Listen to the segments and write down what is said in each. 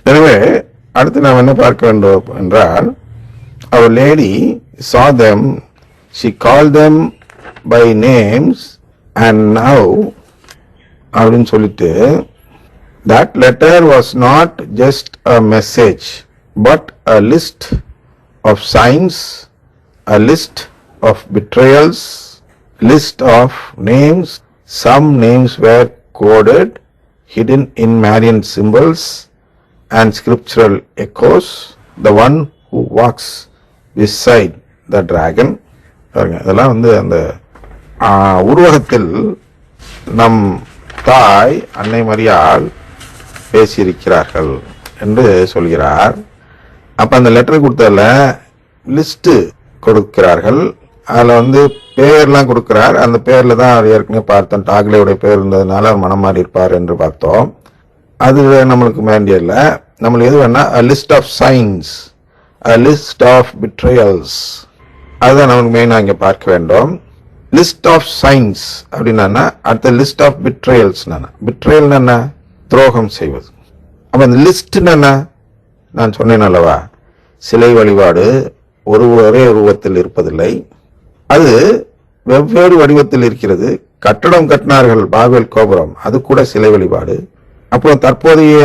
எனவே அடுத்து நாம் என்ன பார்க்க வேண்டும் என்றால், our lady saw them, she called them by names, and now அப்படின்னு சொல்லிட்டு, that letter was not just a message but a list of signs, a list of betrayals, list of names. Some names were coded, hidden in Marian symbols and scriptural echoes. The one who walks beside the dragon. இதெல்லாம் அந்த உருவகத்தில் நம் தாய் அன்னை மரியாள் பேசியிருக்கிறார்கள் என்று சொல்கிறார். அப்ப அந்த லெட்டர் கொடுத்ததுல லிஸ்ட் கொடுக்கிறார்கள். அதுல பேர்லாம் கொடுக்கிறார். அந்த பேர்ல தான் ஏற்கனவே பார்த்தோம், டாக்லேவுடைய பேர் இருந்ததுனால மனம் மாறி இருப்பார் என்று பார்த்தோம். அது நம்மளுக்கு வேண்டிய இல்லை. நம்மளுக்கு எது வேணா list of signs, list of betrayals, அதுதான் நமக்கு மெயினா இங்க பார்க்க வேண்டும். லிஸ்ட் ஆஃப் சைன்ஸ் அப்படின்னா அடுத்த லிஸ்ட் ஆஃப் பிட்ரையல்ஸ். பிட்ரையல் என்ன? துரோகம் செய்வது. அப்ப அந்த லிஸ்ட் என்ன? நான் சொன்னேன் அல்லவா, சிலை வழிபாடு ஒரே உருவத்தில் இருப்பதில்லை, அது வெவ்வேறு வடிவத்தில் இருக்கிறது. கட்டடம் கட்டினார்கள், பாபேல் கோபுரம், அது கூட சிலை வழிபாடு. அப்புறம் தற்போதைய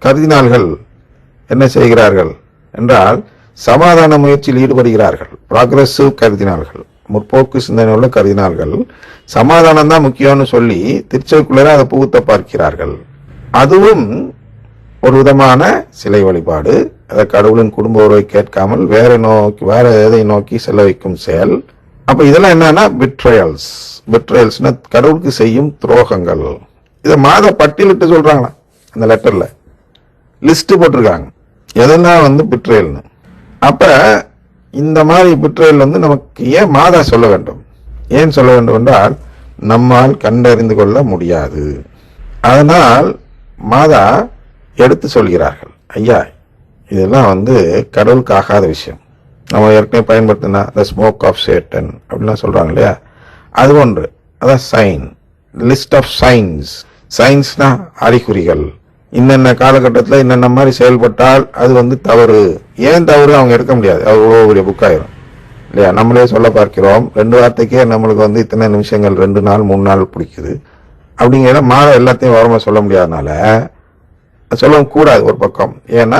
கர்தினால்கள் என்ன செய்கிறார்கள் என்றால், சமாதான முயற்சியில் ஈடுபடுகிறார்கள். ப்ராக்ரெசிவ் கர்தினால்கள், முற்போக்கு சிந்தனை உள்ள கர்தினால்கள், சமாதானம் தான் முக்கியம்னு சொல்லி திருச்சபைக்குள்ளே அதை புகுத்த பார்க்கிறார்கள். அதுவும் ஒரு விதமான சிலை வழிபாடு. அதை கடவுளின் குடும்ப உறவை கேட்காமல் வேற எதை நோக்கி செல்ல வைக்கும் செயல். அப்ப இதெல்லாம் என்னன்னா பிட்ரையல்ஸ். பிட்ரையல்ஸ்னா கடவுளுக்கு செய்யும் துரோகங்கள். இதை மாத பட்டியலிட்டு சொல்றாங்களா, அந்த லெட்டர்ல லிஸ்ட் போட்டிருக்காங்க எதெல்லாம் பிட்ரையல்னு. அப்ப இந்த மாதிரி பிட்ரையல் நமக்கு ஏன் மாதா சொல்ல வேண்டும்? ஏன் சொல்ல வேண்டும் என்றால், நம்மால் கண்டறிந்து கொள்ள முடியாது. அதனால் மாதா எடுத்து சொல்கிறார்கள், ஐயா இதெல்லாம் கடவுளுக்கு ஆகாத விஷயம். நம்ம ஏற்கனவே பயன்படுத்தினா த ஸ்மோக் ஆஃப் சேட்டன் அப்படின்லாம் சொல்றாங்க இல்லையா, அது ஒன்று. அதான் சைன், லிஸ்ட் ஆஃப் சைன்ஸ். சைன்ஸ்னா அறிகுறிகள். இன்னென்ன காலகட்டத்தில் இன்னென்ன மாதிரி செயல்பட்டால் அது தவறு. ஏன் தவறு அவங்க எடுக்க முடியாது, அது அவ்வளோ பெரிய புக் ஆயிரும் இல்லையா. நம்மளே சொல்ல பார்க்கிறோம், 2 வார்த்தைக்கே நம்மளுக்கு இத்தனை நிமிஷங்கள், 2 நாள் 3 நாள் பிடிக்குது அப்படிங்கிற மாத எல்லாத்தையும் ஓரமா சொல்ல முடியாதனால சொல்லக்கூடாது ஒரு பக்கம். ஏன்னா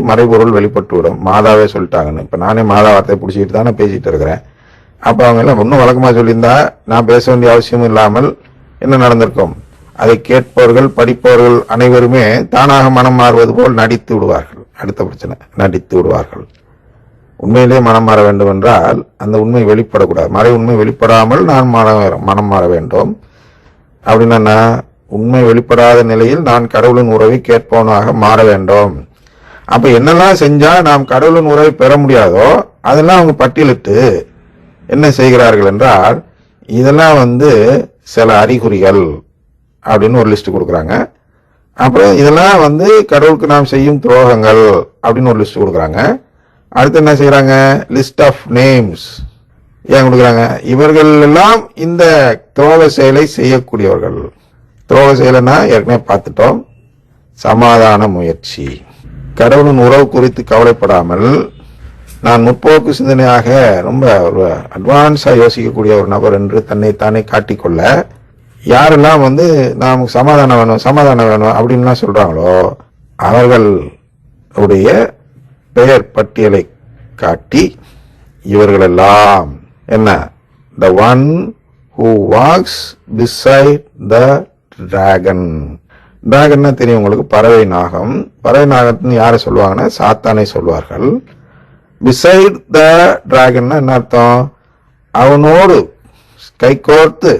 மறைபொருள் வெளிப்பட்டு விடும். மாதாவே சொல்லிட்டாங்கன்னு. இப்ப நானே மாதா வார்த்தையை பிடிச்சிட்டு தானே பேசிட்டு இருக்கிறேன். அப்ப அவங்க எல்லாம் இன்னும் வழக்கமா சொல்லியிருந்தா நான் பேச வேண்டிய அவசியம் இல்லாமல் என்ன நடந்திருக்கும்? அதை கேட்பவர்கள் படிப்பவர்கள் அனைவருமே தானாக மனம் மாறுவது போல் நடித்து விடுவார்கள். அடுத்த பிரச்சனை, நடித்து விடுவார்கள். உண்மையிலேயே மனம் மாற வேண்டும் என்றால் அந்த உண்மை வெளிப்படக்கூடாது. மறை உண்மை வெளிப்படாமல் நான் மனம் மாற வேண்டும். அப்படின்னா உண்மை வெளிப்படாத நிலையில் நான் கடவுளின் உறவை கேட்பவனாக மாற வேண்டும். அப்ப என்னெல்லாம் செஞ்சா நாம் கடவுளின் உறவை பெற முடியாதோ அதெல்லாம் அவங்க பட்டியலிட்டு என்ன செய்கிறார்கள் என்றால், இதெல்லாம் சில அறிகுறிகள் அப்படின்னு ஒரு லிஸ்ட் கொடுக்குறாங்க. அப்புறம் இதெல்லாம் கடவுளுக்கு நாம் செய்யும் துரோகங்கள் அப்படின்னு ஒரு லிஸ்ட் கொடுக்குறாங்க. அடுத்து என்ன செய்யறாங்க? List of names. ஏன் கொடுக்குறாங்க? இவர்கள் எல்லாம் இந்த துரோக செயலை செய்யக்கூடியவர்கள். துரோக செயலைன்னா ஏற்கனவே பார்த்துட்டோம், சமாதான முயற்சி. கடவுளின் உறவு குறித்து கவலைப்படாமல் நான் முற்போக்கு சிந்தனையாக ரொம்ப ஒரு அட்வான்ஸா யோசிக்கக்கூடிய ஒரு நபர் என்று தன்னைத்தானே காட்டிக்கொள்ள யாரெல்லாம் நமக்கு சமாதானம் வேணும் அப்படின்லாம் சொல்றாங்களோ அவர்களுடைய பெயர் பட்டியலை காட்டி இவர்களெல்லாம் என்ன, the one who walks beside the dragon. டிராகன்னா தெரியும் உங்களுக்கு, பறவை நாகம். பறவை நாகத்தின்னு யாரை சொல்லுவாங்கன்னா சாத்தானை சொல்வார்கள். பிசைட் த டிராகன்னா என்ன அர்த்தம்? அவனோடு கை கோர்த்து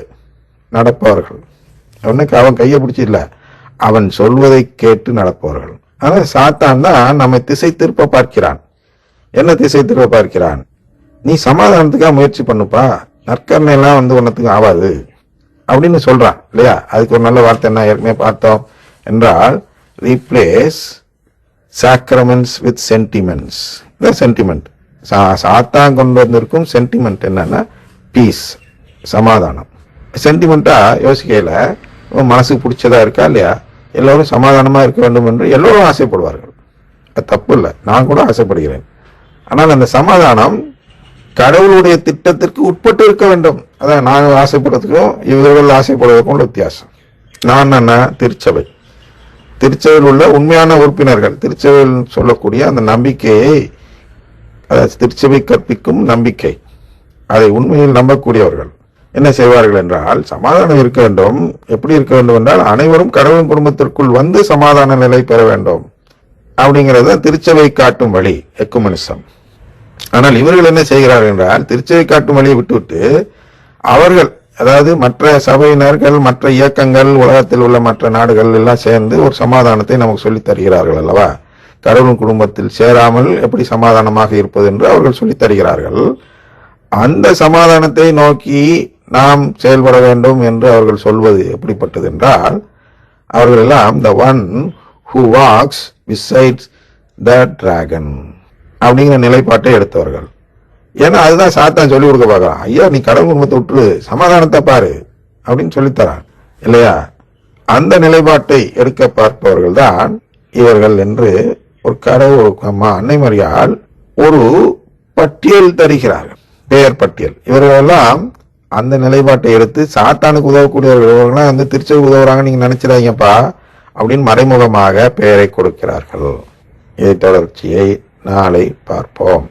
நடப்பவர்கள். அவன் கையை பிடிச்சி இல்ல, அவன் சொல்வதை கேட்டு நடப்பவர்கள். ஆனா சாத்தான் தான் நம்மை திசை திருப்ப பார்க்கிறான். என்ன திசை திருப்ப பார்க்கிறான்? நீ சமாதானத்துக்காக முயற்சி பண்ணுப்பா, நற்கரணை எல்லாம் ஒன்னத்துக்கு ஆகாது அப்படின்னு சொல்றான் இல்லையா. அதுக்கு ஒரு நல்ல வார்த்தை என்ன ஏற்கனவே பார்த்தோம் என்றால், replace sacraments with sentiments. Sentiment சாத்தான் கொண்டு வந்திருக்கும் சென்டிமெண்ட் என்னன்னா பீஸ், சமாதானம். சென்டிமெண்டா யோசிக்கையில மனசுக்கு பிடிச்சதா இருக்கா இல்லையா, எல்லோரும் சமாதானமா இருக்க வேண்டும் என்று எல்லோரும் ஆசைப்படுவார்கள். அது தப்பு இல்லை, நான் கூட ஆசைப்படுகிறேன். ஆனால் அந்த சமாதானம் கடவுளுடைய திட்டத்திற்கு உட்பட்டு இருக்க வேண்டும். அதான் நாங்கள் ஆசைப்படுறதுக்கும் இவர்கள் ஆசைப்படுவதற்கும் உள்ள வித்தியாசம். நான் என்ன, திருச்சபையில் உள்ள உண்மையான உறுப்பினர்கள், திருச்சபையில் சொல்லக்கூடிய அந்த நம்பிக்கையை, அதாவது திருச்சபை கற்பிக்கும் நம்பிக்கை, அதை உண்மையில் நம்பக்கூடியவர்கள் என்ன செய்வார்கள் என்றால், சமாதானம் இருக்க வேண்டும். எப்படி இருக்க வேண்டும் என்றால், அனைவரும் கடவுளின் குடும்பத்திற்குள் வந்து சமாதான நிலை பெற வேண்டும் அப்படிங்கிறது திருச்சபை காட்டும் வழி, எக்குமெனிசம். ஆனால் இவர்கள் என்ன செய்கிறார்கள் என்றால், திருச்சபை காட்டும் வழியை விட்டுவிட்டு அவர்கள், அதாவது மற்ற சபையினர்கள், மற்ற இயக்கங்கள், உலகத்தில் உள்ள மற்ற நாடுகள் எல்லாம் சேர்ந்து ஒரு சமாதானத்தை நமக்கு சொல்லித் தருகிறார்கள் அல்லவா. கடவுளின் குடும்பத்தில் சேராமல் எப்படி சமாதானமாக இருப்பது என்று அவர்கள் சொல்லித் தருகிறார்கள். அந்த சமாதானத்தை நோக்கி நாம் செயல்பட வேண்டும் என்று அவர்கள் சொல்வது எப்படிப்பட்டது என்றால், அவர்கள் எல்லாம் the one who walks beside the dragon அப்படிங்கிற நிலைப்பாட்டை எடுத்தவர்கள். ஏன்னா அதுதான் சாத்தான் சொல்லி கொடுக்க பார்க்கலாம். ஐயா, நீ கடவுள் குடும்பத்தை விட்டு சமாதானத்தை பாரு அப்படின்னு சொல்லித்தரான் இல்லையா. அந்த நிலைப்பாட்டை எடுக்க பார்ப்பவர்கள் தான் இவர்கள் என்று ஒரு கடவுள் அம்மா அன்னை மரியாள் ஒரு பட்டியல் தருகிறார்கள், பெயர் பட்டியல். இவர்களெல்லாம் அந்த நிலைப்பாட்டை எடுத்து சாத்தானுக்கு உதவக்கூடியவர்கள், இவர்கள்லாம் வந்து திருச்சபை உதவுறாங்க நீங்க நினைச்சிடாதீங்கப்பா அப்படின்னு மறைமுகமாக பெயரை கொடுக்கிறார்கள். இதை தொடர்ச்சியை நாளை பார்ப்போம்.